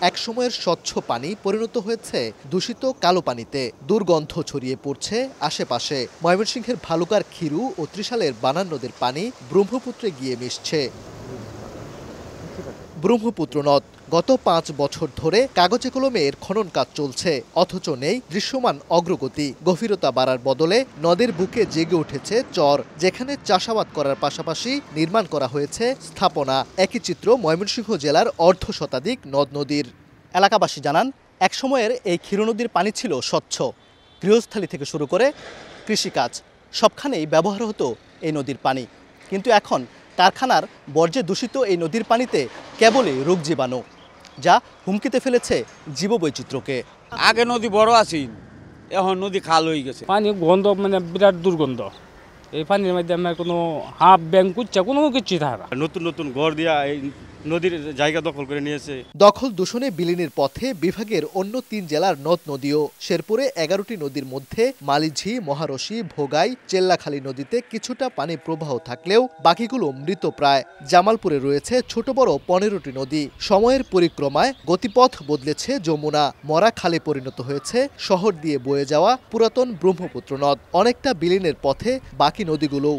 একসময়ের স্বচ্ছ পানি পরিণত হয়েছে দূষিত কালো পানিতে। দুর্গন্ধ ছড়িয়ে পড়ছে আশেপাশে। ময়মনসিংহের ভালুকার খিরু ও ত্রিশালের বানান নদীর পানি ব্রহ্মপুত্রে গিয়ে মিশছে। ব্রহ্মপুত্র নদ গত ৫ বছর ধরে কাগজে কলমে এর খনন কাজ চলছে, অথচ নেই দৃশ্যমান অগ্রগতি। গভীরতা বাড়ার বদলে নদের বুকে জেগে উঠেছে চর, যেখানে চাষাবাদ করার পাশাপাশি নির্মাণ করা হয়েছে স্থাপনা। একই চিত্র ময়মনসিংহ জেলার অর্ধ শতাধিক নদ নদীর। এলাকাবাসী জানান, একসময়ের এই ক্ষীর নদীর পানি ছিল স্বচ্ছ। গৃহস্থালী থেকে শুরু করে কৃষিকাজ সবখানেই ব্যবহার হতো এই নদীর পানি। কিন্তু এখন কারখানার বর্জ্যে দূষিত এই নদীর পানিতে কেবলই রোগ জীবাণু, যা হুমকিতে ফেলেছে জীববৈচিত্র্যকে। আগে নদী বড় আছিল, এখন নদী খাল হয়ে গেছে। পানি গন্ধ, মানে বিরাট দুর্গন্ধ। এই পানির মধ্যে আমার কোনো হাফ ব্যাং কুচ্চা কোনো কিছু থাকে না। নতুন নতুন ঘর দিয়া এই নদীর জায়গা দখল করে নিয়েছে। দখল দূষণে বিলীনের পথে বিভাগের অন্য ৩ জেলার নদ নদীও। শেরপুরে ১১টি নদীর মধ্যে মালিঝি, মহারশি, ভোগাই, চেল্লাখালী নদীতে কিছুটা পানি প্রবাহ থাকলেও বাকিগুলো মৃতপ্রায়। জামালপুরে রয়েছে ছোট বড় ১৫টি নদী। সময়ের পরিক্রমায় গতিপথ বদলেছে যমুনা, মরা খালে পরিণত হয়েছে শহর দিয়ে বয়ে যাওয়া পুরাতন ব্রহ্মপুত্র নদ। অনেকটা বিলীনের পথে বাকি নদীগুলোও।